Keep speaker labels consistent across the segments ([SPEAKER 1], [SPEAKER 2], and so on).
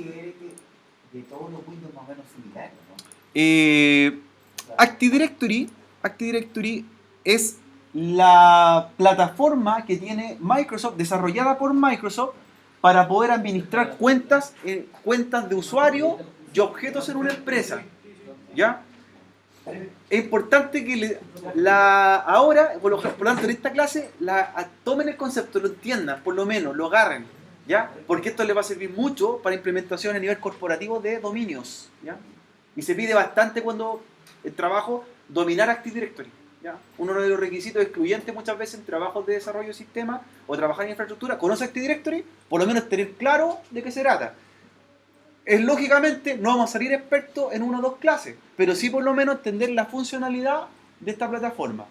[SPEAKER 1] de todos los Windows más o menos similares, ¿no?
[SPEAKER 2] Active Directory es la plataforma que tiene Microsoft, desarrollada por Microsoft, para poder administrar cuentas de usuario y objetos en una empresa. ¿Ya? Es importante que ahora, por lo tanto, en esta clase, tomen el concepto, lo entiendan, por lo menos, lo agarren, ¿ya? Porque esto les va a servir mucho para implementación a nivel corporativo de dominios, ¿ya? Y se pide bastante cuando el trabajo dominar Active Directory, ¿ya? Uno de los requisitos excluyentes muchas veces en trabajos de desarrollo de sistemas o trabajar en infraestructura, conoce Active Directory, por lo menos tener claro de qué se trata. Lógicamente no vamos a salir expertos en una o dos clases, pero sí por lo menos entender la funcionalidad de esta plataforma,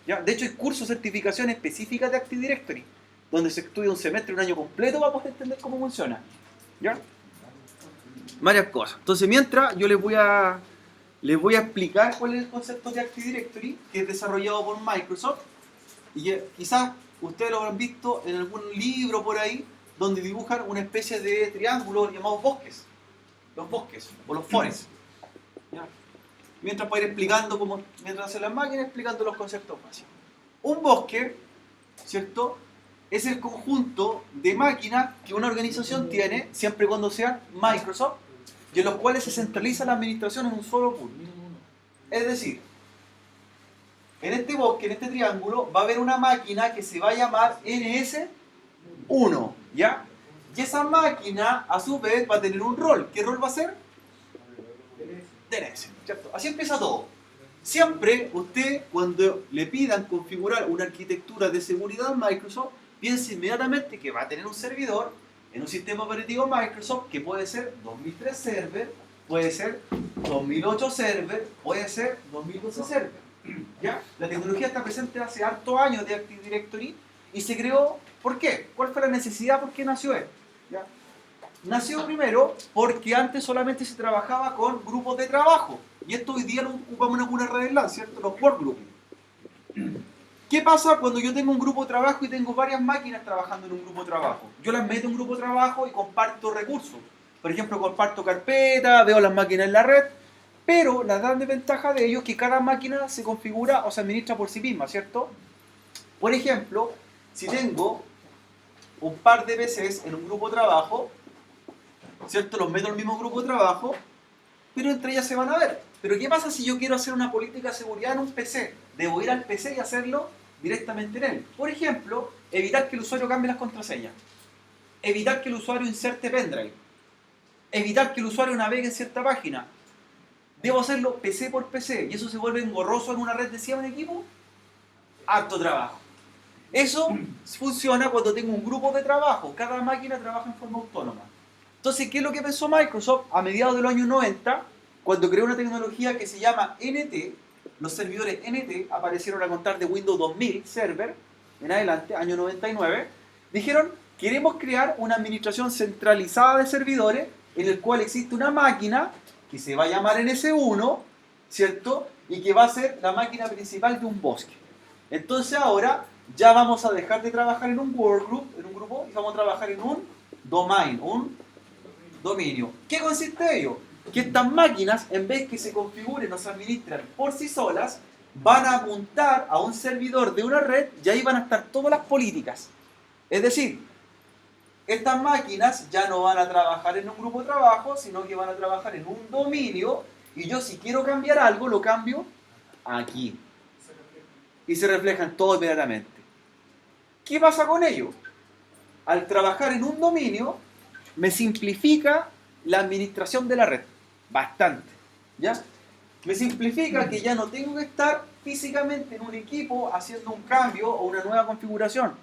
[SPEAKER 2] ¿ya? De hecho hay cursos, certificaciones específicas de Active Directory, donde se estudia un semestre, un año completo para poder entender cómo funciona, ¿ya? Varias cosas. Entonces mientras yo les voy a explicar cuál es el concepto de Active Directory, que es desarrollado por Microsoft, y quizás ustedes lo habrán visto en algún libro por ahí, donde dibujan una especie de triángulo llamados bosques. Los bosques o los forests, ¿ya? Mientras puedo ir explicando mientras hacen las máquinas, explicando los conceptos básicos. Un bosque, ¿cierto?, es el conjunto de máquinas que una organización tiene, siempre y cuando sean Microsoft, y en los cuales se centraliza la administración en un solo pool. Es decir, en este bosque, en este triángulo, va a haber una máquina que se va a llamar NS1, ¿ya? Y esa máquina, a su vez, va a tener un rol. ¿Qué rol va a ser? DNS, ¿cierto? Así empieza todo. Siempre usted, cuando le pidan configurar una arquitectura de seguridad Microsoft, piense inmediatamente que va a tener un servidor en un sistema operativo Microsoft que puede ser 2003 Server, puede ser 2008 Server, puede ser 2012 Server, ¿ya? La tecnología está presente hace hartos años de Active Directory y se creó. ¿Por qué? ¿Cuál fue la necesidad? ¿Por qué nació esto? ¿Ya? Nació primero porque antes solamente se trabajaba con grupos de trabajo. Y esto hoy día lo ocupamos en alguna red LAN, ¿cierto? Los workgroups. ¿Qué pasa cuando yo tengo un grupo de trabajo y tengo varias máquinas trabajando en un grupo de trabajo? Yo las meto en un grupo de trabajo y comparto recursos. Por ejemplo, comparto carpeta, veo las máquinas en la red, pero la gran desventaja de ello es que cada máquina se configura o se administra por sí misma, ¿cierto? Por ejemplo, si tengo un par de PCs en un grupo de trabajo, ¿cierto? Los meto en el mismo grupo de trabajo, pero entre ellas se van a ver. Pero ¿qué pasa si yo quiero hacer una política de seguridad en un PC? Debo ir al PC y hacerlo directamente en él. Por ejemplo, evitar que el usuario cambie las contraseñas, evitar que el usuario inserte pendrive, evitar que el usuario navegue en cierta página. Debo hacerlo PC por PC y eso se vuelve engorroso en una red de 100 equipos. Harto trabajo. Eso funciona cuando tengo un grupo de trabajo. Cada máquina trabaja en forma autónoma. Entonces, ¿qué es lo que pensó Microsoft a mediados de los años 90? Cuando creó una tecnología que se llama NT. Los servidores NT aparecieron a contar de Windows 2000 Server en adelante, año 99. Dijeron, queremos crear una administración centralizada de servidores en el cual existe una máquina que se va a llamar NS1, ¿cierto? Y que va a ser la máquina principal de un bosque. Entonces ahora ya vamos a dejar de trabajar en un workgroup, en un grupo, y vamos a trabajar en un domain, un dominio. ¿Qué consiste ello? Que estas máquinas, en vez que se configuren o se administren por sí solas, van a apuntar a un servidor de una red y ahí van a estar todas las políticas. Es decir, estas máquinas ya no van a trabajar en un grupo de trabajo, sino que van a trabajar en un dominio, y yo si quiero cambiar algo, lo cambio aquí. Y se reflejan todo inmediatamente. ¿Qué pasa con ello? Al trabajar en un dominio, me simplifica la administración de la red. Bastante. ¿Ya? Me simplifica que ya no tengo que estar físicamente en un equipo haciendo un cambio o una nueva configuración,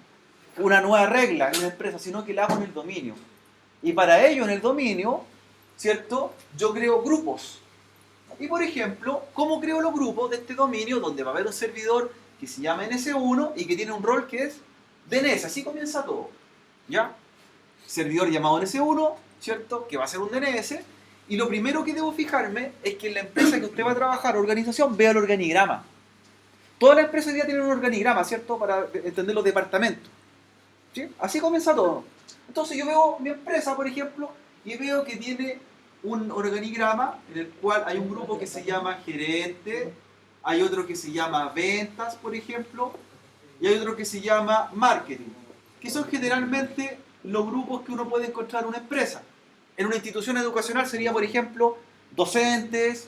[SPEAKER 2] una nueva regla en una empresa, sino que la hago en el dominio. Y para ello, en el dominio, ¿cierto? Yo creo grupos. Y por ejemplo, ¿cómo creo los grupos de este dominio donde va a haber un servidor que se llama NS1 y que tiene un rol que es DNS? Así comienza todo. ¿Ya? Servidor llamado NS1, ¿cierto? Que va a ser un DNS. Y lo primero que debo fijarme es que en la empresa que usted va a trabajar, organización, vea el organigrama. Todas las empresas ya tienen un organigrama, ¿cierto? Para entender los departamentos. ¿Sí? Así comienza todo. Entonces yo veo mi empresa, por ejemplo, y veo que tiene un organigrama en el cual hay un grupo que se llama gerente, hay otro que se llama ventas, por ejemplo, y hay otro que se llama marketing, que son generalmente los grupos que uno puede encontrar en una empresa. En una institución educacional sería, por ejemplo, docentes,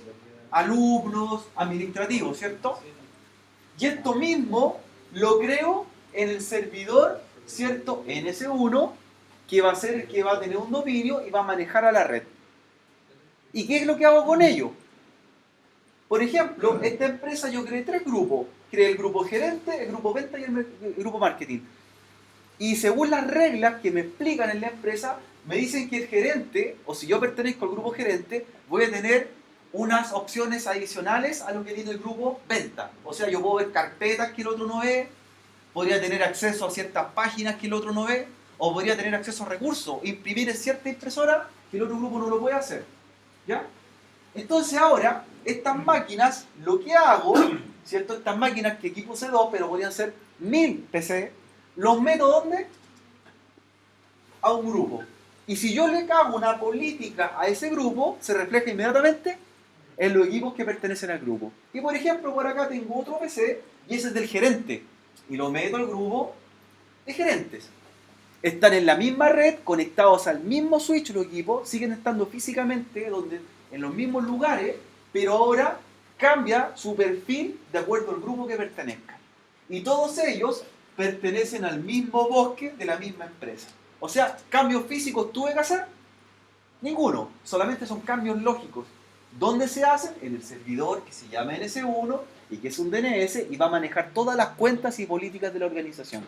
[SPEAKER 2] alumnos, administrativos, ¿cierto? Y esto mismo lo creo en el servidor, ¿cierto? NS1, que va a ser el que va a tener un dominio y va a manejar a la red. ¿Y qué es lo que hago con ello? Por ejemplo, esta empresa yo creé 3 grupos. Creé el grupo gerente, el grupo venta y el grupo marketing. Y según las reglas que me explican en la empresa, me dicen que el gerente, o si yo pertenezco al grupo gerente, voy a tener unas opciones adicionales a lo que tiene el grupo venta. O sea, yo puedo ver carpetas que el otro no ve, podría tener acceso a ciertas páginas que el otro no ve, o podría tener acceso a recursos, imprimir en cierta impresora que el otro grupo no lo puede hacer. ¿Ya? Entonces ahora, estas máquinas, lo que hago, ¿cierto? Estas máquinas que aquí puse 2, pero podrían ser 1000 PC, los meto ¿dónde? A un grupo. Y si yo le cago una política a ese grupo, se refleja inmediatamente en los equipos que pertenecen al grupo. Y por ejemplo, por acá tengo otro PC, y ese es del gerente. Y lo meto al grupo de gerentes. Están en la misma red, conectados al mismo switch los equipos, siguen estando físicamente en los mismos lugares, pero ahora cambia su perfil de acuerdo al grupo que pertenezca. Y todos ellos pertenecen al mismo bosque de la misma empresa. O sea, ¿cambios físicos tuve que hacer? Ninguno, solamente son cambios lógicos. ¿Dónde se hacen? En el servidor que se llama NS1 y que es un DNS y va a manejar todas las cuentas y políticas de la organización.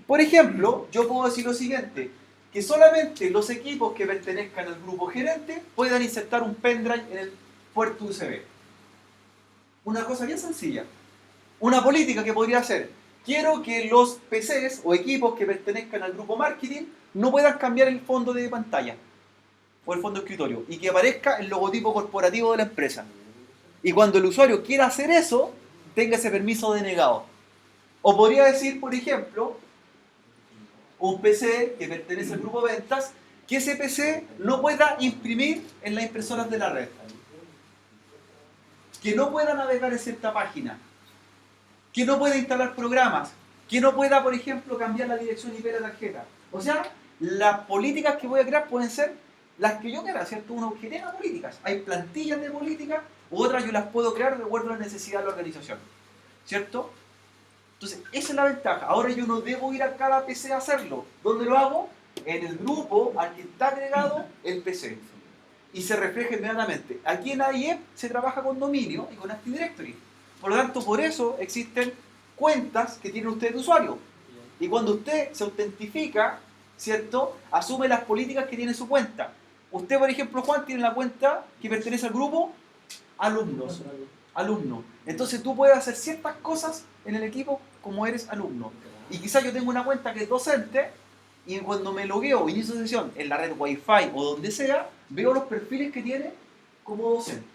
[SPEAKER 2] Por ejemplo, yo puedo decir lo siguiente, que solamente los equipos que pertenezcan al grupo gerente puedan insertar un pendrive en el puerto USB. Una cosa bien sencilla. Una política que podría ser, quiero que los PCs o equipos que pertenezcan al grupo marketing no puedan cambiar el fondo de pantalla o el fondo de escritorio y que aparezca el logotipo corporativo de la empresa. Y cuando el usuario quiera hacer eso, tenga ese permiso denegado. O podría decir, por ejemplo, un PC que pertenece al grupo ventas, que ese PC no pueda imprimir en las impresoras de la red, que no pueda navegar en cierta página, que no pueda instalar programas, que no pueda, por ejemplo, cambiar la dirección IP de la tarjeta. O sea, las políticas que voy a crear pueden ser las que yo quiera, ¿cierto? Uno genera políticas. Hay plantillas de políticas, u otras yo las puedo crear de acuerdo a la necesidad de la organización, ¿cierto? Entonces, esa es la ventaja. Ahora yo no debo ir a cada PC a hacerlo. ¿Dónde lo hago? En el grupo al que está agregado el PC. Y se refleja inmediatamente. Aquí en AIEP se trabaja con dominio y con Active Directory. Por lo tanto, por eso existen cuentas que tiene usted de usuario. Y cuando usted se autentifica, ¿cierto? Asume las políticas que tiene su cuenta. Usted, por ejemplo, Juan, tiene la cuenta que pertenece al grupo alumnos. Alumno. Entonces tú puedes hacer ciertas cosas en el equipo como eres alumno. Y quizás yo tengo una cuenta que es docente y cuando me logueo o inicio sesión en la red Wi-Fi o donde sea, veo los perfiles que tiene como docente.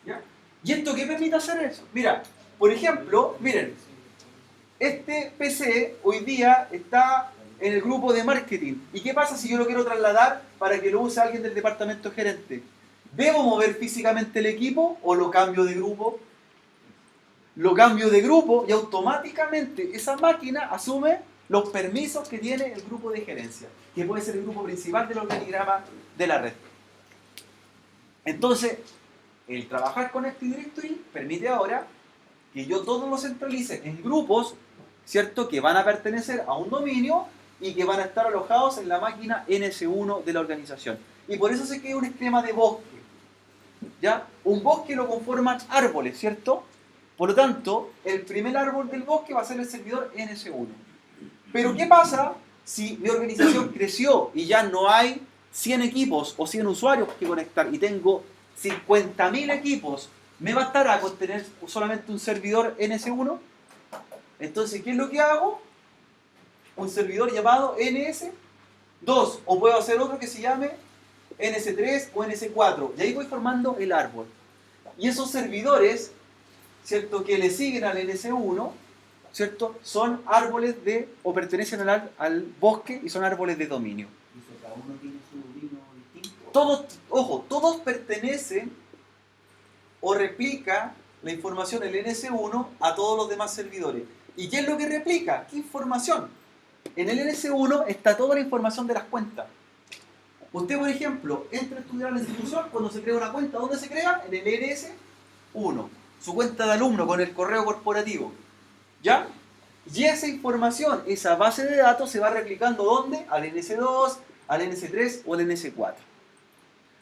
[SPEAKER 2] ¿Ya? ¿Y esto qué permite hacer eso? Mira, por ejemplo, miren, este PC hoy día está en el grupo de marketing. ¿Y qué pasa si yo lo quiero trasladar para que lo use alguien del departamento gerente? ¿Debo mover físicamente el equipo o lo cambio de grupo? Lo cambio de grupo y automáticamente esa máquina asume los permisos que tiene el grupo de gerencia, que puede ser el grupo principal del organigrama de la red. Entonces, el trabajar con Active Directory permite ahora que yo todo lo centralice en grupos, ¿cierto? Que van a pertenecer a un dominio y que van a estar alojados en la máquina NS1 de la organización. Y por eso se crea un esquema de bosque. ¿Ya? Un bosque lo conforman árboles, ¿cierto? Por lo tanto, el primer árbol del bosque va a ser el servidor NS1. Pero ¿qué pasa si mi organización creció y ya no hay 100 equipos o 100 usuarios que conectar y tengo 50.000 equipos? ¿Me bastará con tener solamente un servidor NS1? Entonces, ¿qué es lo que hago? Un servidor llamado NS2, o puedo hacer otro que se llame NS3 o NS4, y ahí voy formando el árbol. Y esos servidores, ¿cierto?, que le siguen al NS1, ¿cierto?, son árboles o pertenecen al bosque y son árboles de dominio.
[SPEAKER 1] cada uno tiene su vino distinto.
[SPEAKER 2] Todos pertenecen o replica la información del NS1 a todos los demás servidores. ¿Y qué es lo que replica? ¿Qué información? En el NS1 está toda la información de las cuentas. Usted, por ejemplo, entra a estudiar a la institución cuando se crea una cuenta. ¿Dónde se crea? En el NS1. Su cuenta de alumno con el correo corporativo. ¿Ya? Y esa información, esa base de datos se va replicando ¿dónde? Al NS2, al NS3 o al NS4.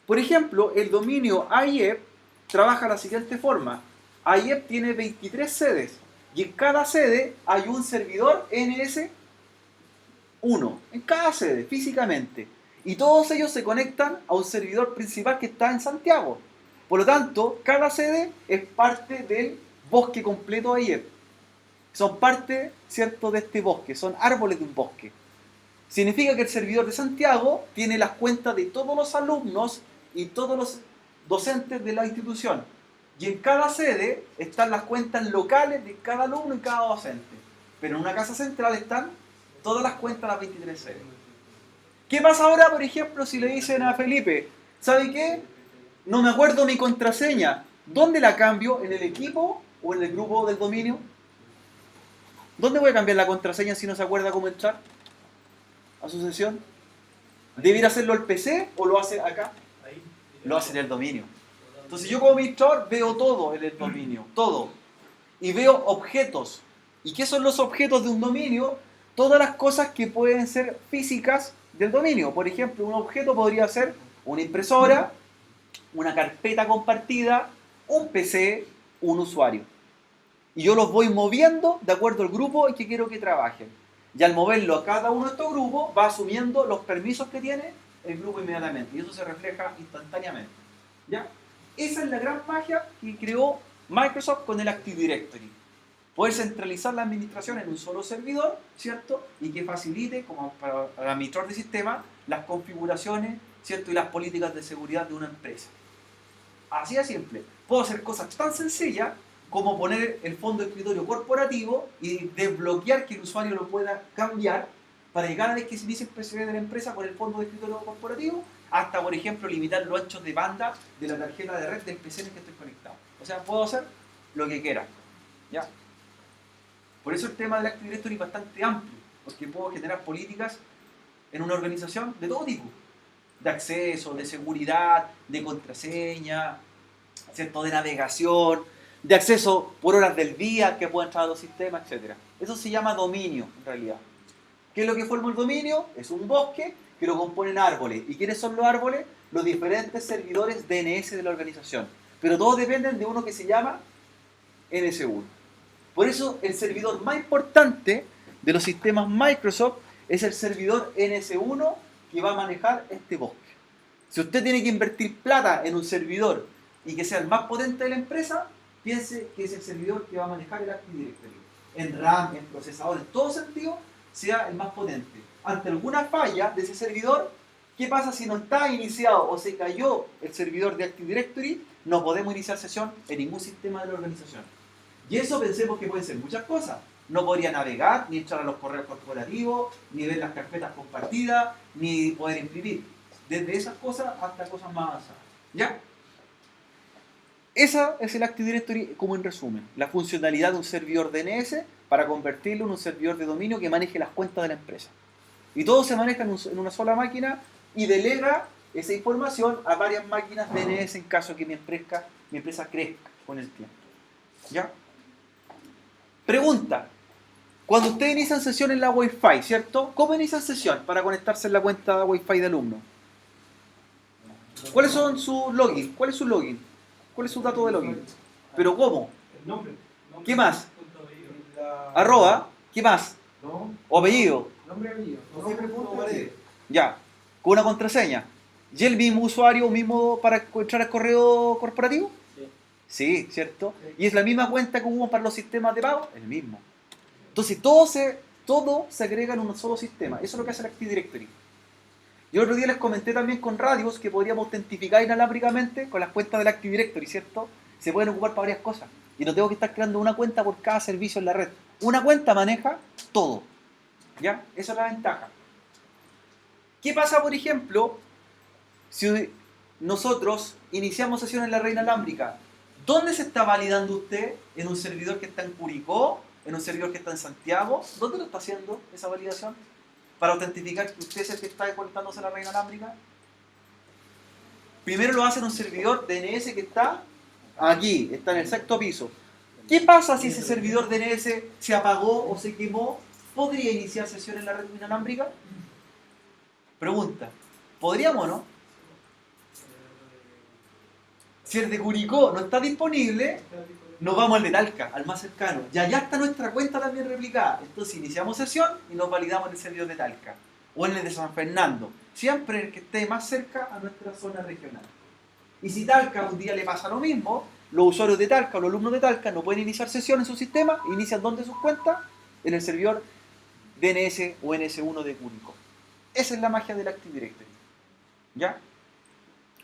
[SPEAKER 2] Por ejemplo, el dominio IEP trabaja de la siguiente forma. IEP tiene 23 sedes y en cada sede hay un servidor NS1. En cada sede, físicamente. Y todos ellos se conectan a un servidor principal que está en Santiago. Por lo tanto, cada sede es parte del bosque completo IEP. Son parte, ¿cierto?, de este bosque, son árboles de un bosque. Significa que el servidor de Santiago tiene las cuentas de todos los alumnos y todos los docentes de la institución. Y en cada sede están las cuentas locales de cada alumno y cada docente. Pero en una casa central están todas las cuentas de las 23 sedes. ¿Qué pasa ahora, por ejemplo, si le dicen a Felipe, ¿sabe qué? No me acuerdo mi contraseña. ¿Dónde la cambio? ¿En el equipo o en el grupo del dominio? ¿Dónde voy a cambiar la contraseña si no se acuerda cómo entrar a su sesión? ¿Debe ir a hacerlo al PC o lo hace acá? Lo hace en el dominio. Entonces yo como administrador veo todo en el dominio, todo. Y veo objetos. ¿Y qué son los objetos de un dominio? Todas las cosas que pueden ser físicas del dominio. Por ejemplo, un objeto podría ser una impresora, una carpeta compartida, un PC, un usuario. Y yo los voy moviendo de acuerdo al grupo en que quiero que trabajen. Y al moverlo a cada uno de estos grupos, va asumiendo los permisos que tiene el grupo inmediatamente. Y eso se refleja instantáneamente. ¿Ya? Esa es la gran magia que creó Microsoft con el Active Directory. Poder centralizar la administración en un solo servidor, ¿cierto? Y que facilite, como para el administrador de sistema, las configuraciones, ¿cierto? Y las políticas de seguridad de una empresa. Así de simple. Puedo hacer cosas tan sencillas como poner el fondo de escritorio corporativo y desbloquear que el usuario lo pueda cambiar para que cada vez que se inicie el PC de la empresa con el fondo de escritorio corporativo, hasta, por ejemplo, limitar los anchos de banda de la tarjeta de red del PC en el que estoy conectado. O sea, puedo hacer lo que quiera. ¿Ya? Por eso el tema del Active Directory es bastante amplio, porque puedo generar políticas en una organización de todo tipo. De acceso, de seguridad, de contraseña, ¿cierto?, de navegación, de acceso por horas del día que puedan entrar a los sistemas, etc. Eso se llama dominio, en realidad. ¿Qué es lo que forma el dominio? Es un bosque que lo componen árboles. ¿Y quiénes son los árboles? Los diferentes servidores DNS de la organización. Pero todos dependen de uno que se llama NS1. Por eso el servidor más importante de los sistemas Microsoft es el servidor NS1 que va a manejar este bosque. Si usted tiene que invertir plata en un servidor y que sea el más potente de la empresa, piense que es el servidor que va a manejar el Active Directory. En RAM, en procesador, en todo sentido, sea el más potente. Ante alguna falla de ese servidor, ¿qué pasa si no está iniciado o se cayó el servidor de Active Directory? No podemos iniciar sesión en ningún sistema de la organización. Y eso pensemos que pueden ser muchas cosas. No podría navegar, ni entrar a los correos corporativos, ni ver las carpetas compartidas, ni poder imprimir. Desde esas cosas hasta cosas más avanzadas. ¿Ya? Esa es el Active Directory como en resumen. La funcionalidad de un servidor DNS para convertirlo en un servidor de dominio que maneje las cuentas de la empresa. Y todo se maneja en una sola máquina y delega esa información a varias máquinas DNS en caso de que mi empresa crezca con el tiempo. ¿Ya? Pregunta. Cuando ustedes inician sesión en la Wi-Fi, ¿cierto? ¿Cómo inician sesión para conectarse en la cuenta Wi-Fi de alumno? ¿Cuáles son sus login? ¿Cuál es su login? ¿Cuál es su dato de login? ¿Pero cómo?
[SPEAKER 3] El nombre.
[SPEAKER 2] ¿Qué más? Arroba. ¿Qué más?
[SPEAKER 3] No.
[SPEAKER 2] ¿O apellido?
[SPEAKER 3] Nombre y apellido.
[SPEAKER 1] No siempre punto pared.
[SPEAKER 2] Ya. Con una contraseña. ¿Y el mismo usuario mismo para entrar al correo corporativo? Sí, ¿cierto? ¿Y es la misma cuenta que hubo para los sistemas de pago? El mismo. Entonces todo se agrega en un solo sistema. Eso es lo que hace el Active Directory. Yo el otro día les comenté también con radios que podríamos autentificar inalámbricamente con las cuentas del Active Directory, ¿cierto? Se pueden ocupar para varias cosas. Y no tengo que estar creando una cuenta por cada servicio en la red. Una cuenta maneja todo. ¿Ya? Esa es la ventaja. ¿Qué pasa, por ejemplo, si nosotros iniciamos sesión en la red inalámbrica? ¿Dónde se está validando usted? ¿En un servidor que está en Curicó? ¿En un servidor que está en Santiago? ¿Dónde lo está haciendo esa validación? Para autentificar que usted es el que está conectándose a la red inalámbrica. Primero lo hace en un servidor DNS que está aquí, está en el sexto piso. ¿Qué pasa si ese servidor DNS se apagó o se quemó? ¿Podría iniciar sesión en la red inalámbrica? Pregunta, ¿podríamos o no? Si el de Curicó no está disponible, nos vamos al de Talca, al más cercano. Y allá está nuestra cuenta también replicada. Entonces iniciamos sesión y nos validamos en el servidor de Talca. O en el de San Fernando. Siempre el que esté más cerca a nuestra zona regional. Y si Talca un día le pasa lo mismo, los usuarios de Talca o los alumnos de Talca no pueden iniciar sesión en su sistema, inician ¿dónde sus cuentas? En el servidor DNS o NS1 de Curicó. Esa es la magia del Active Directory. ¿Ya?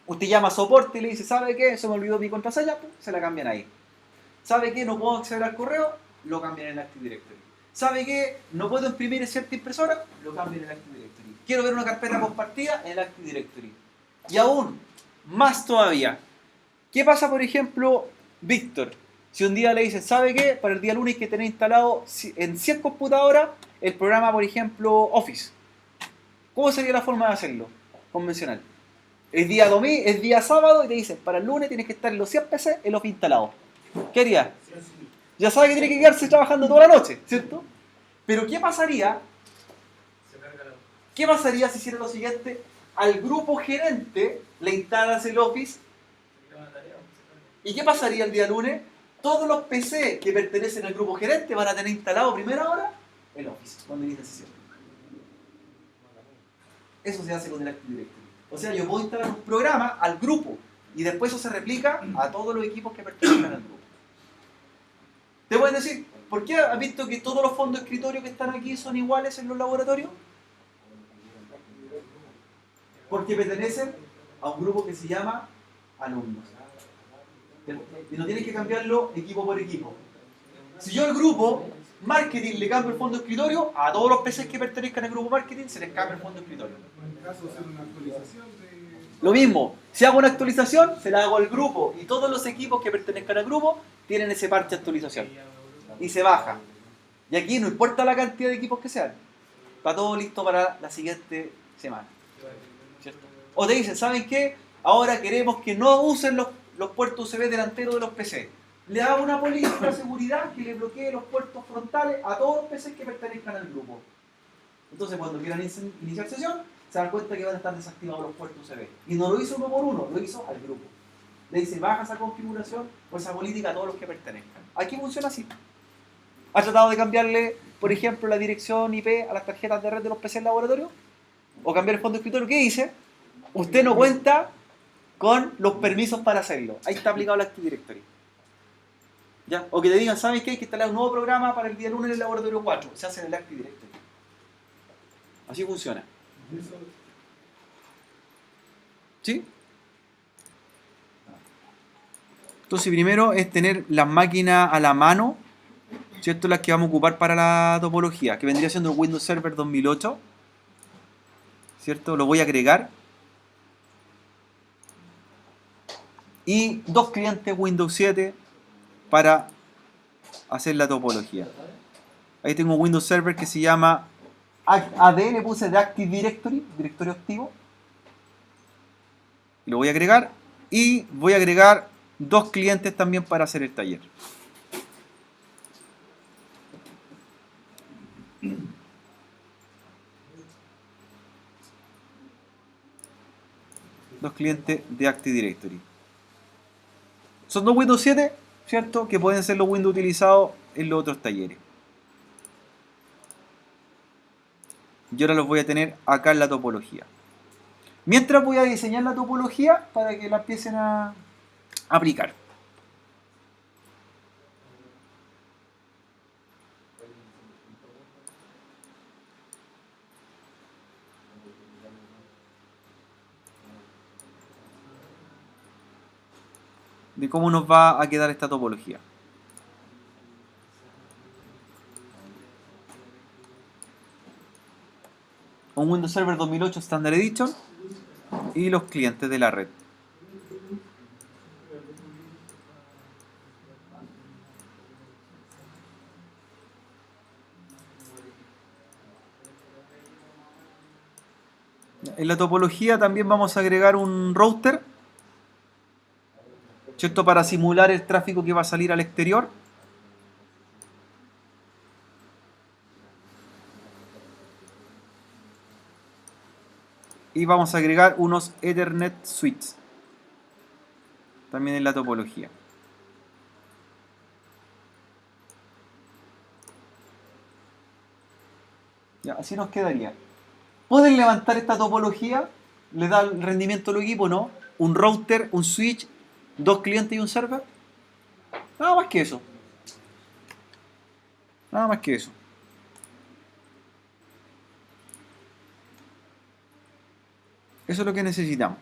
[SPEAKER 2] Usted llama a soporte y le dice, ¿sabe qué? Se me olvidó mi contraseña, pues, se la cambian ahí. ¿Sabe qué? No puedo acceder al correo, lo cambian en el Active Directory. ¿Sabe qué? No puedo imprimir en cierta impresora, lo cambian en el Active Directory. Quiero ver una carpeta compartida en el Active Directory. Y aún más todavía. ¿Qué pasa, por ejemplo, Víctor? Si un día le dicen, ¿sabe qué? Para el día lunes hay que tener instalado en 100 computadoras el programa, por ejemplo, Office. ¿Cómo sería la forma de hacerlo? Convencional. Es día sábado y te dicen, para el lunes tienes que estar en los 100 PC el Office instalado. ¿Qué haría? Ya sabe que tiene que quedarse trabajando toda la noche, ¿cierto? Pero ¿qué pasaría? ¿Qué pasaría si hiciera lo siguiente? Al grupo gerente le instalas el Office. ¿Y qué pasaría el día lunes? Todos los PC que pertenecen al grupo gerente van a tener instalado a primera hora el Office, cuando inicia sesión. Eso se hace con el Active Directory. O sea, yo puedo instalar un programa al grupo y después eso se replica a todos los equipos que pertenecen al grupo. Te pueden decir, ¿por qué has visto que todos los fondos de escritorio que están aquí son iguales en los laboratorios? Porque pertenecen a un grupo que se llama alumnos. Y no tienes que cambiarlo equipo por equipo. Si yo al grupo marketing le cambio el fondo de escritorio, a todos los PCs que pertenezcan al grupo marketing se les cambia el fondo de escritorio.
[SPEAKER 3] En caso de hacer una actualización de...
[SPEAKER 2] Lo mismo, si hago una actualización, se la hago al grupo y todos los equipos que pertenezcan al grupo tienen ese parche de actualización. Y se baja. Y aquí no importa la cantidad de equipos que sean. Está todo listo para la siguiente semana. ¿Cierto? O te dicen, ¿saben qué? Ahora queremos que no usen los puertos USB delanteros de los PC. Le hago una política de seguridad que le bloquee los puertos frontales a todos los PCs que pertenezcan al grupo. Entonces cuando quieran iniciar sesión, se dan cuenta que van a estar desactivados los puertos USB. Y no lo hizo uno por uno, lo hizo al grupo. Le dice, baja esa configuración o esa política a todos los que pertenezcan. Aquí funciona así. ¿Ha tratado de cambiarle, por ejemplo, la dirección IP a las tarjetas de red de los PC en laboratorio? ¿O cambiar el fondo de escritorio? ¿Qué dice? Usted no cuenta con los permisos para hacerlo. Ahí está aplicado el Active Directory. ¿Ya? O que te digan, ¿sabes qué? Hay que instalar un nuevo programa para el día lunes en el laboratorio 4. Se hace en el Active Directory. Así funciona. ¿Sí? Entonces primero es tener las máquinas a la mano, ¿cierto? Las que vamos a ocupar para la topología, que vendría siendo el Windows Server 2008, ¿cierto? Lo voy a agregar. Y 2 clientes Windows 7 para hacer la topología. Ahí tengo un Windows Server que se llama AD, le puse de Active Directory, directorio activo. Lo voy a agregar y voy a agregar 2 clientes también para hacer el taller. Dos clientes de Active Directory. Son 2 Windows 7, ¿cierto? Que pueden ser los Windows utilizados en los otros talleres. Y ahora los voy a tener acá en la topología. Mientras voy a diseñar la topología para que la empiecen a aplicar. De cómo nos va a quedar esta topología. un Windows Server 2008 Standard Edition y los clientes de la red. En la topología también vamos a agregar un router, ¿cierto? Para simular el tráfico que va a salir al exterior. Y vamos a agregar unos Ethernet switches también en la topología. Ya, así nos quedaría. ¿Pueden levantar esta topología? ¿Le da el rendimiento al equipo? ¿No? Un router, un switch, dos clientes y un server. Nada más que eso. Nada más que eso. Eso es lo que necesitamos.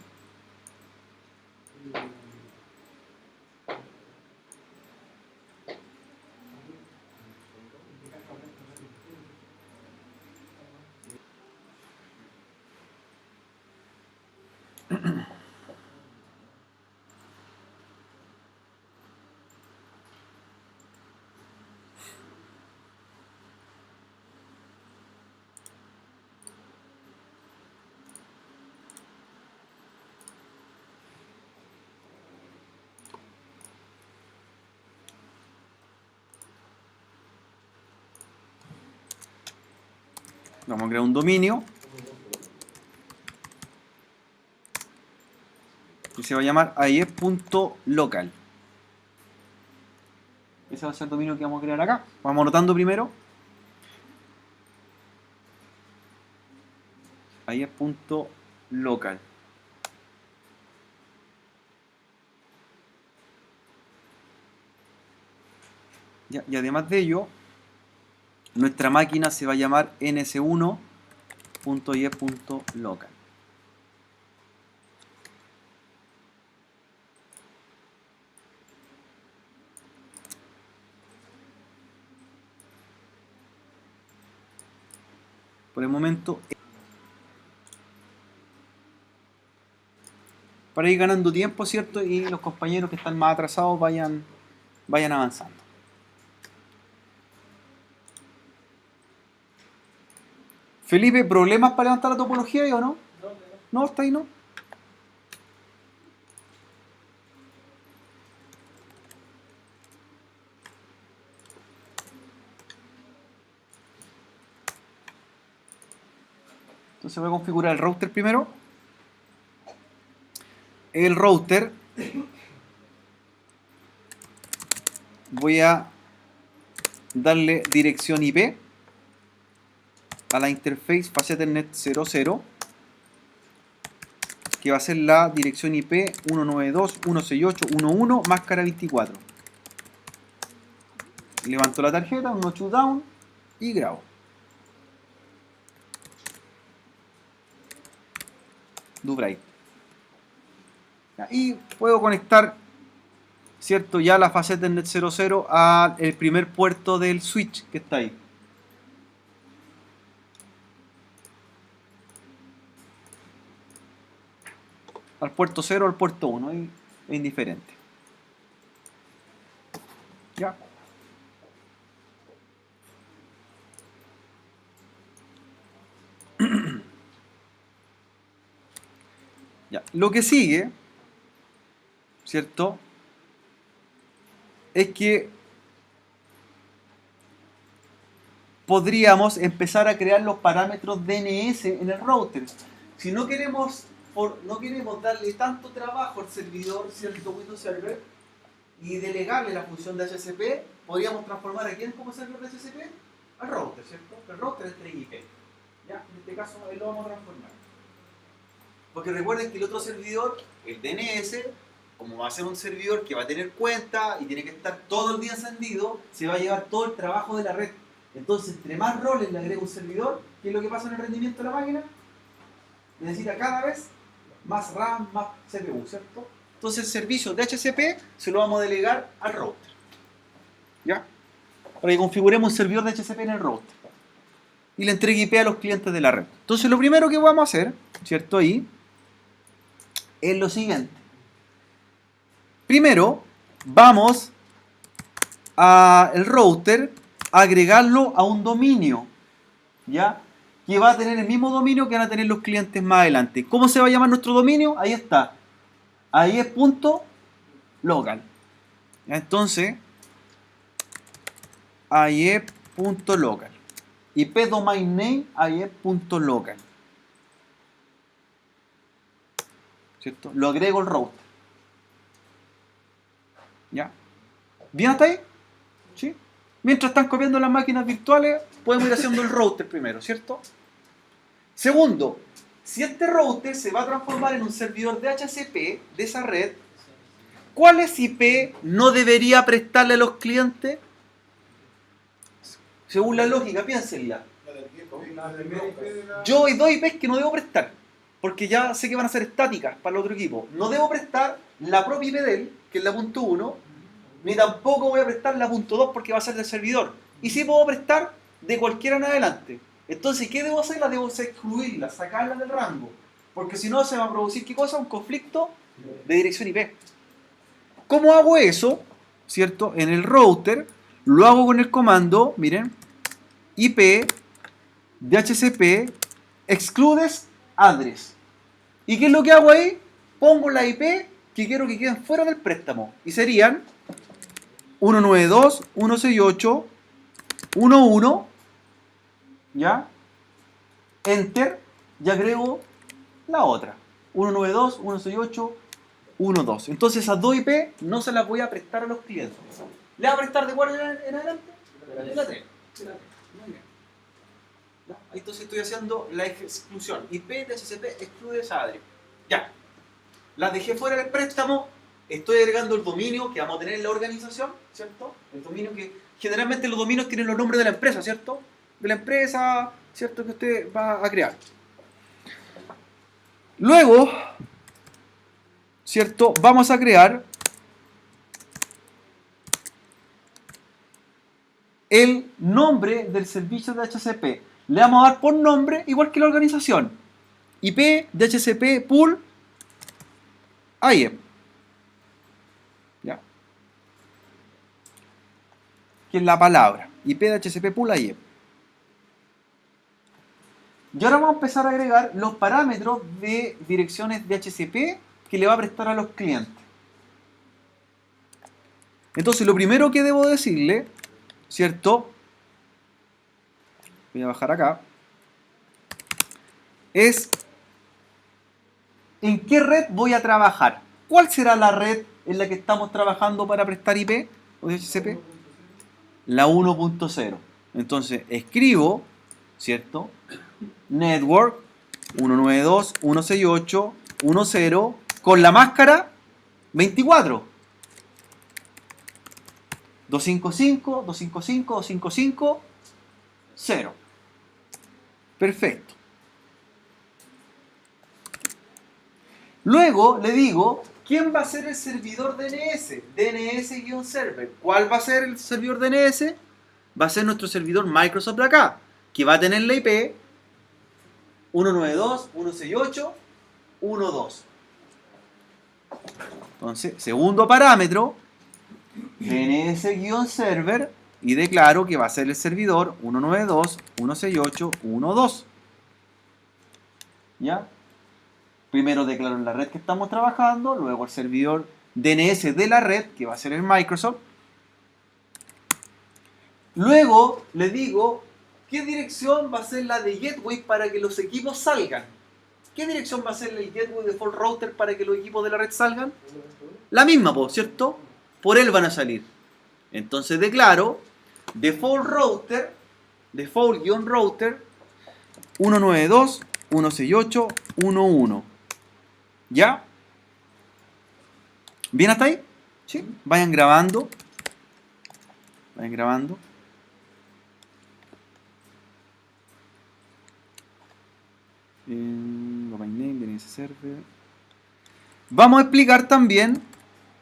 [SPEAKER 2] Vamos a crear un dominio que se va a llamar aie.local. Ese va a ser el dominio que vamos a crear acá. Vamos anotando primero. aie.local. Y además de ello, nuestra máquina se va a llamar ns1.ie.local. Por el momento, para ir ganando tiempo, ¿cierto? Y los compañeros que están más atrasados vayan avanzando. Felipe, ¿problemas para levantar la topología o no? No, está ahí, ¿no? Entonces voy a configurar el router primero. El router voy a darle dirección IP a la interface FastEthernet 00, que va a ser la dirección IP 192.168.1.1 máscara 24. Levanto la tarjeta, un notch down y grabo. Do write. Y puedo conectar, ¿cierto? Ya la FastEthernet 00 al primer puerto del switch que está ahí. Al puerto 0 o al puerto 1, es indiferente. Ya. Ya. Lo que sigue, ¿cierto? Es que podríamos empezar a crear los parámetros DNS en el router. Si no queremos darle tanto trabajo al servidor, ¿cierto? Windows Server, y delegarle la función de HCP, podríamos transformar a quién como servidor de HCP? Al router, ¿cierto? El router es 3 IP. ¿Ya? En este caso ahí lo vamos a transformar. Porque recuerden que el otro servidor, el DNS, como va a ser un servidor que va a tener cuenta y tiene que estar todo el día encendido, se va a llevar todo el trabajo de la red. Entonces, entre más roles le agrega un servidor, ¿qué es lo que pasa en el rendimiento de la máquina? Necesita cada vez más RAM, más CPU, ¿cierto? Entonces el servicio de HCP se lo vamos a delegar al router. ¿Ya? Para que configuremos un servidor de HCP en el router. y le entregue IP a los clientes de la red. Entonces lo primero que vamos a hacer, ¿cierto? Ahí, es lo siguiente. Primero, vamos al router a agregarlo a un dominio, ¿ya? Que va a tener el mismo dominio que van a tener los clientes más adelante. ¿Cómo se va a llamar nuestro dominio? Ahí está. Ahí es punto local. ¿Ya? Entonces, ahí es punto local. IP domain name, ahí es punto local. ¿Cierto? Lo agrego al router. ¿Ya? ¿Bien hasta ahí? ¿Sí? Mientras están copiando las máquinas virtuales, podemos ir haciendo el router primero, ¿cierto? Segundo, si este router se va a transformar en un servidor DHCP de esa red, ¿cuáles IP no debería prestarle a los clientes? Según la lógica, piénsenla. Yo hay dos IPs que no debo prestar, porque ya sé que van a ser estáticas para el otro equipo. No debo prestar la propia IP de él, que es la punto 1, ni tampoco voy a prestar la punto 2 porque va a ser del servidor. Y sí puedo prestar de cualquiera en adelante. Entonces, ¿qué debo hacer? Debo excluirla, sacarla del rango. Porque si no, se va a producir, ¿qué cosa? Un conflicto de dirección IP. ¿Cómo hago eso? ¿Cierto? En el router, lo hago con el comando, miren, IP DHCP excludes address. ¿Y qué es lo que hago ahí? Pongo la IP que quiero que queden fuera del préstamo. Y serían 192.168.1.1, ¿ya? Enter, y agrego la otra. 192.168.1.2. Entonces esas dos IP no se las voy a prestar a los clientes. ¿Le va a prestar de cuál en adelante? De la 3. Muy bien. ¿Ya? Entonces estoy haciendo la exclusión. IP DHCP exclude esa address. Ya. Las dejé fuera del préstamo. Estoy agregando el dominio que vamos a tener en la organización, ¿cierto? El dominio que generalmente los dominios tienen los nombres de la empresa, ¿cierto? De la empresa, ¿cierto? Que usted va a crear. Luego, ¿cierto? Vamos a crear el nombre del servicio de DHCP. Le vamos a dar por nombre, igual que la organización. IP DHCP pool IEM. ¿Ya? Que es la palabra. IP DHCP pool IEM. Y ahora vamos a empezar a agregar los parámetros de direcciones DHCP que le va a prestar a los clientes. Entonces, lo primero que debo decirle, ¿cierto? Voy a bajar acá. Es en qué red voy a trabajar. ¿Cuál será la red en la que estamos trabajando para prestar IP o DHCP? La 1.0. Entonces, escribo, ¿cierto? Network 192.168.1.0 con la máscara 24. 255, 255, 255, 0. Perfecto. Luego le digo, ¿quién va a ser el servidor DNS? DNS-server. ¿Cuál va a ser el servidor DNS? Va a ser nuestro servidor Microsoft de acá, que va a tener la IP 192.168.1.2. Entonces, segundo parámetro, DNS-server, y declaro que va a ser el servidor 192.168.1.2. ¿Ya? Primero declaro en la red que estamos trabajando, luego el servidor DNS de la red, que va a ser el Microsoft. Luego le digo qué dirección va a ser la de gateway para que los equipos salgan. ¿Qué dirección va a ser el gateway default router para que los equipos de la red salgan? La misma, ¿cierto? Por él van a salir. Entonces declaro default router, default-router 192.168.1.1. ¿Ya? ¿Bien hasta ahí? ¿Sí? Vayan grabando. Vayan grabando. Domain name, DNS server. Vamos a explicar también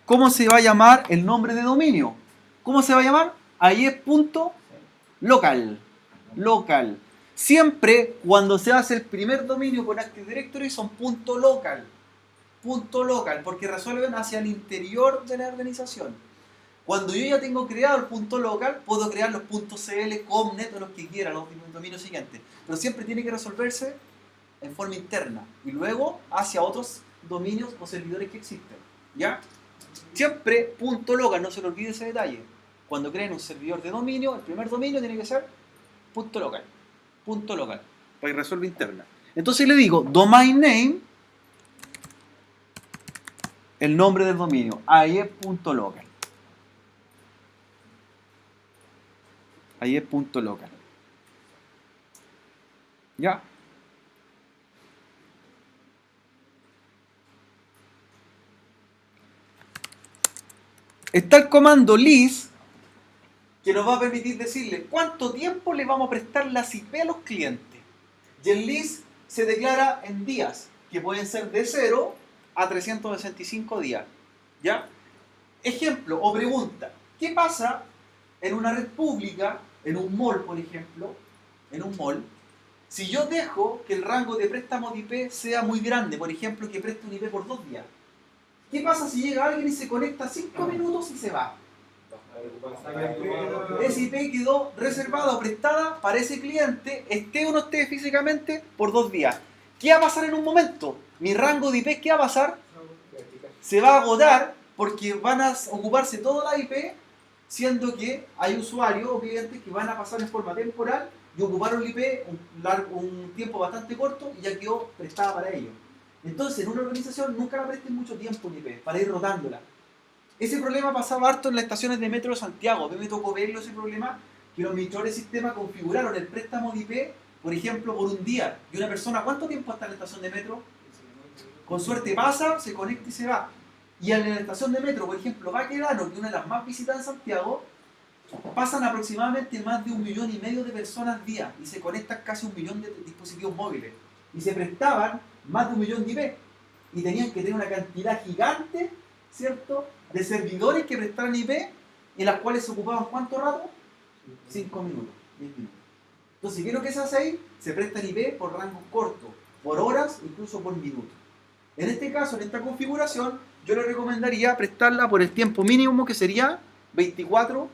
[SPEAKER 2] cómo se va a llamar el nombre de dominio. ¿Cómo se va a llamar? Ahí es punto local. Local. Siempre cuando se hace el primer dominio con Active Directory son punto local, porque resuelven hacia el interior de la organización. Cuando yo ya tengo creado el punto local, puedo crear los puntos .cl, .comnet o los que quiera, los dominios siguientes. Pero siempre tiene que resolverse en forma interna y luego hacia otros dominios o servidores que existen. ¿Ya? Siempre punto local, no se le olvide ese detalle. Cuando creen un servidor de dominio, el primer dominio tiene que ser punto local, para que resuelva interna. Entonces le digo domain name, el nombre del dominio, aie.local. aie.local. ¿Ya? Está el comando list, que nos va a permitir decirle cuánto tiempo le vamos a prestar las IP a los clientes. Y el list se declara en días, que pueden ser de 0 a 365 días. ¿Ya? Ejemplo o pregunta, ¿qué pasa en una red pública, en un mall, por ejemplo, si yo dejo que el rango de préstamo de IP sea muy grande, por ejemplo, que preste un IP por 2 días? ¿Qué pasa si llega alguien y se conecta 5 minutos y se va? Ese IP quedó reservada o prestada para ese cliente, esté o no esté físicamente, por 2 días. ¿Qué va a pasar en un momento? Mi rango de IP, ¿qué va a pasar? Se va a agotar porque van a ocuparse toda la IP, siendo que hay usuarios o clientes que van a pasar en forma temporal y ocuparon el IP un tiempo bastante corto y ya quedó prestada para ellos. Entonces, en una organización nunca la presten mucho tiempo en IP, para ir rotándola. Ese problema pasaba harto en las estaciones de metro de Santiago. A mí me tocó verlo, ese problema, que los administradores de sistema configuraron el préstamo de IP, por ejemplo, por un día. Y una persona, ¿cuánto tiempo está en la estación de metro? Con suerte pasa, se conecta y se va. Y en la estación de metro, por ejemplo, Baquedano, que es una de las más visitadas en Santiago, pasan aproximadamente más de 1,5 millones de personas al día y se conectan casi 1 millón de dispositivos móviles. Y se prestaban más de 1 millón de IP y tenían que tener una cantidad gigante, ¿cierto?, de servidores que prestaran IP, en las cuales se ocupaban ¿cuánto rato? 5 minutos, 10 minutos. Entonces, ¿qué es lo que se hace ahí? Se prestan IP por rangos cortos, por horas, incluso por minutos. En este caso, en esta configuración, yo le recomendaría prestarla por el tiempo mínimo, que sería 24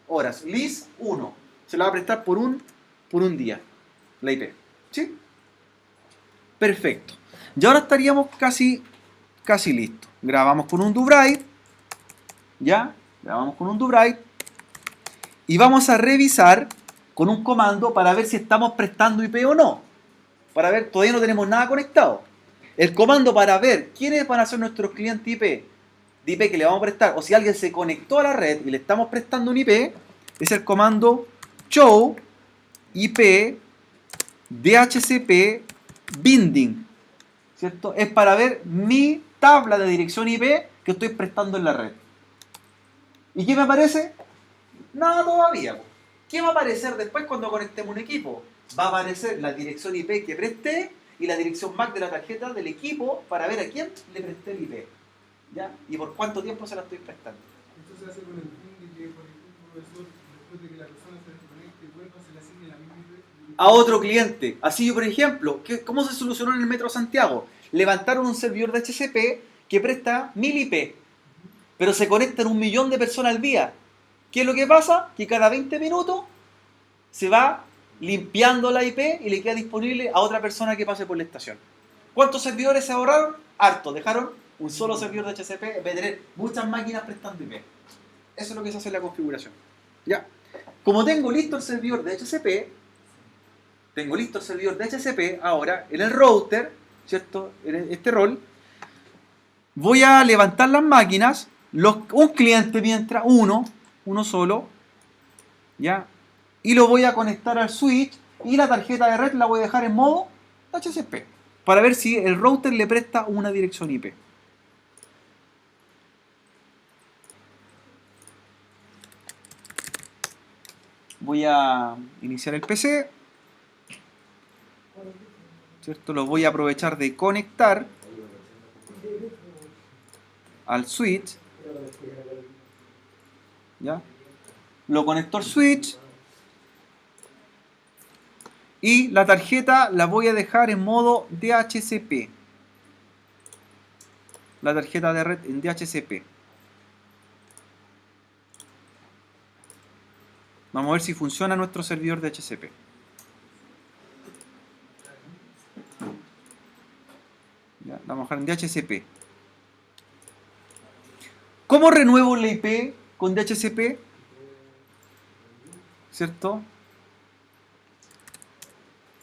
[SPEAKER 2] horas. List 1. Se la va a prestar por un día, la IP. ¿Sí? Perfecto. Y ahora estaríamos casi listos. Grabamos con un DoWrite. ¿Ya? Grabamos con un DoWrite. Y vamos a revisar con un comando para ver si estamos prestando IP o no. Para ver, todavía no tenemos nada conectado. El comando para ver quiénes van a ser nuestros clientes IP, de IP que le vamos a prestar, o si alguien se conectó a la red y le estamos prestando un IP, es el comando show IP DHCP binding, ¿cierto? Es para ver mi tabla de dirección IP que estoy prestando en la red. ¿Y qué me aparece? Nada todavía. ¿Qué va a aparecer después cuando conectemos un equipo? Va a aparecer la dirección IP que presté y la dirección MAC de la tarjeta del equipo para ver a quién le presté el IP, ¿ya? Y por cuánto tiempo se la estoy prestando.
[SPEAKER 3] Esto se hace con el fin de que, por ejemplo, profesor, después de que la persona se desconecte y vuelva, se le asigne la misma IP
[SPEAKER 2] A otro cliente. Así yo, por ejemplo, ¿cómo se solucionó en el Metro Santiago? Levantaron un servidor de HCP que presta 1000 IP, pero se conectan 1 millón de personas al día. ¿Qué es lo que pasa? Que cada 20 minutos se va limpiando la IP y le queda disponible a otra persona que pase por la estación. ¿Cuántos servidores se ahorraron? Harto. Dejaron un solo servidor de HCP en vez de tener muchas máquinas prestando IP. Eso es lo que se hace en la configuración. ¿Ya? Como tengo listo el servidor de HCP, ahora en el router, ¿cierto? En este rol, voy a levantar las máquinas, un cliente mientras, uno solo, ¿ya? Y lo voy a conectar al switch y la tarjeta de red la voy a dejar en modo HCP para ver si el router le presta una dirección IP. Voy a iniciar el PC, ¿cierto? Lo voy a aprovechar de conectar al switch, ¿ya? Lo conecto al switch Y la tarjeta la voy a dejar en modo DHCP. La tarjeta de red en DHCP. Vamos a ver si funciona nuestro servidor DHCP. Ya, la vamos a dejar en DHCP. ¿Cómo renuevo la IP con DHCP? ¿Cierto?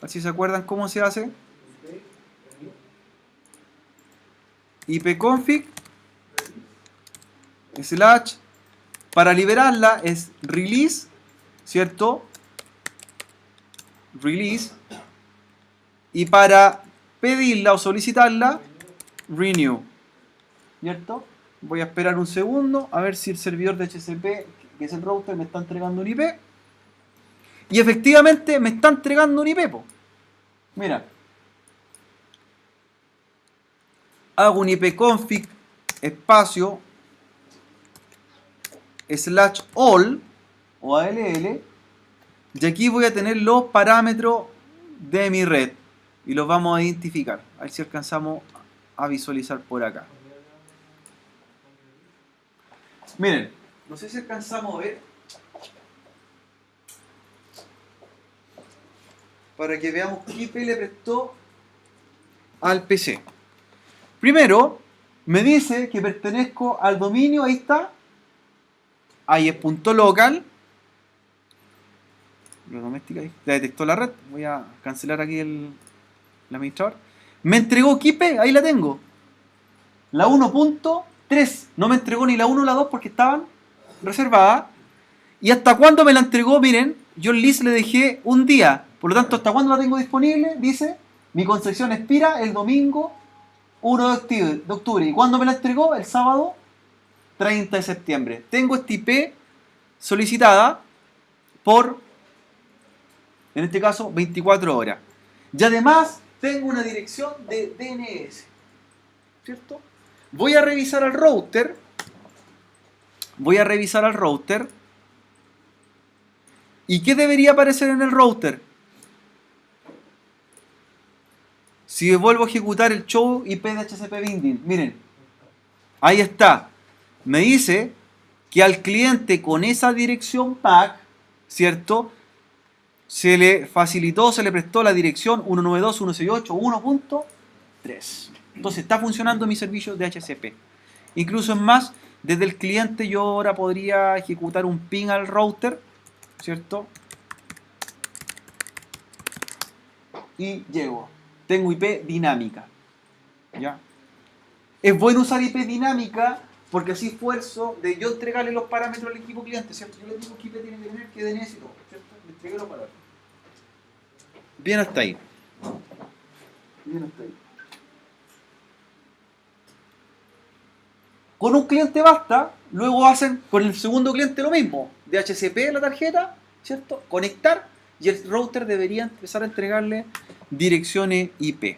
[SPEAKER 2] Así se acuerdan cómo se hace. ipconfig / para liberarla es release, ¿cierto? Release. Y para pedirla o solicitarla, renew, ¿cierto? Voy a esperar un segundo a ver si el servidor de DHCP, que es el router, me está entregando un IP. Y efectivamente me está entregando un IP, po. Mira. Hago un ipconfig espacio /all o ALL, y aquí voy a tener los parámetros de mi red y los vamos a identificar. A ver si alcanzamos a visualizar por acá. Miren, no sé si alcanzamos a ver, para que veamos qué IP le prestó al PC. Primero, me dice que pertenezco al dominio, ahí está, ahí es .local. La doméstica, ahí ya detectó la red. Voy a cancelar aquí el administrador. Me entregó qué IP, ahí la tengo. La 1.3. No me entregó ni la 1 o la 2 porque estaban reservadas. ¿Y hasta cuándo me la entregó? Miren, yo el list le dejé un día. Por lo tanto, ¿hasta cuándo la tengo disponible? Dice, mi concesión expira el domingo 1 de octubre. ¿Y cuándo me la entregó? El sábado 30 de septiembre. Tengo esta IP solicitada por, en este caso, 24 horas. Y además tengo una dirección de DNS. ¿Cierto? Voy a revisar al router. ¿Y qué debería aparecer en el router? Si vuelvo a ejecutar el show IP de DHCP binding, miren, ahí está. Me dice que al cliente con esa dirección MAC, ¿cierto? Se le facilitó, se le prestó la dirección 192.168.1.3. Entonces está funcionando mi servicio de DHCP. Incluso es más, desde el cliente yo ahora podría ejecutar un ping al router, ¿cierto? Y llego. Tengo IP dinámica. ¿Ya? Es bueno usar IP dinámica porque así esfuerzo de yo entregarle los parámetros al equipo cliente, ¿cierto? Yo le digo qué IP tiene que tener, qué DNS y todo, ¿cierto? Le entregué los parámetros. Bien hasta ahí. Con un cliente basta, luego hacen con el segundo cliente lo mismo. DHCP la tarjeta, ¿cierto? Conectar y el router debería empezar a entregarle direcciones IP.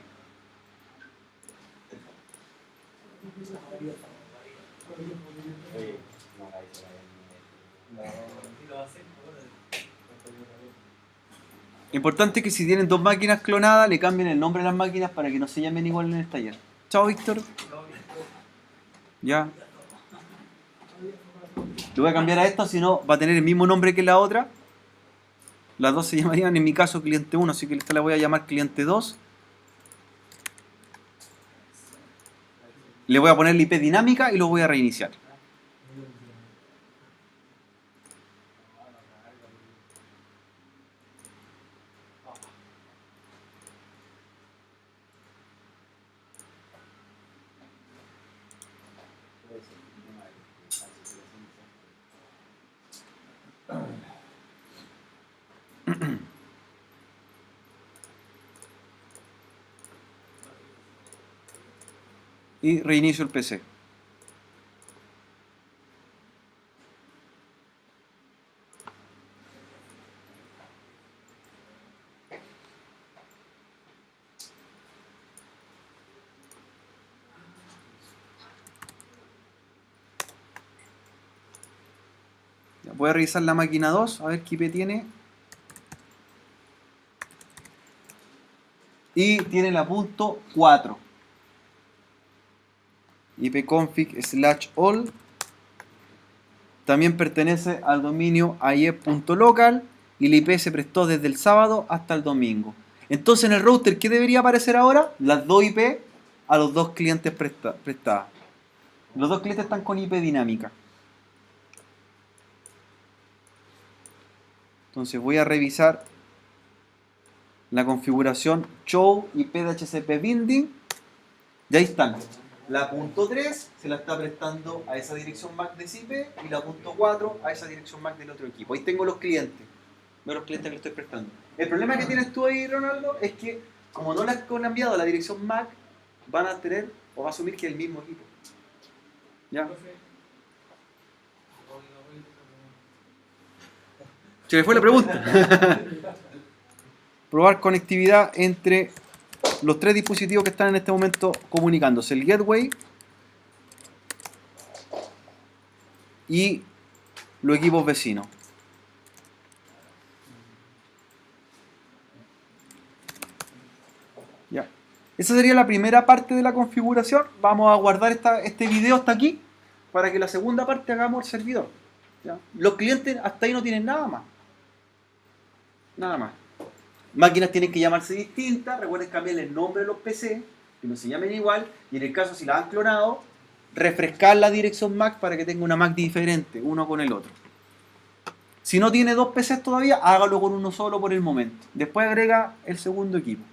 [SPEAKER 2] Importante que si tienen dos máquinas clonadas, le cambien el nombre a las máquinas para que no se llamen igual en el taller. Chao, Víctor. Ya. Le voy a cambiar a esta, si no va a tener el mismo nombre que la otra. Las dos se llamarían, en mi caso, cliente 1, así que esta la voy a llamar cliente 2. Le voy a poner la IP dinámica y lo voy a reiniciar. Y reinicio el PC. Voy a revisar la máquina 2, a ver qué IP tiene. y tiene la punto 4. ipconfig/all también pertenece al dominio aie.local y el IP se prestó desde el sábado hasta el domingo. Entonces en el router, ¿qué debería aparecer ahora? Las dos IP a los dos clientes prestadas. Los dos clientes están con IP dinámica. Entonces voy a revisar la configuración show IP DHCP binding. Y ahí están. La punto 3 se la está prestando a esa dirección MAC de ese IP y la punto 4 a esa dirección MAC del otro equipo. Ahí tengo los clientes. Veo los clientes que le estoy prestando. El problema que tienes tú ahí, Ronaldo, es que como no le has cambiado la dirección MAC, van a tener o va a asumir que es el mismo equipo. ¿Ya? Se me fue la pregunta. Probar conectividad entre los tres dispositivos que están en este momento comunicándose. El gateway y los equipos vecinos. Ya. Esa sería la primera parte de la configuración. Vamos a guardar este video hasta aquí para que la segunda parte hagamos el servidor. ¿Ya? Los clientes hasta ahí no tienen nada más. Nada más. Máquinas tienen que llamarse distintas. Recuerden cambiarle el nombre de los PC, que no se llamen igual. Y en el caso si la han clonado, refrescar la dirección MAC para que tenga una MAC diferente, uno con el otro. Si no tiene dos PCs todavía, hágalo con uno solo por el momento. Después agrega el segundo equipo.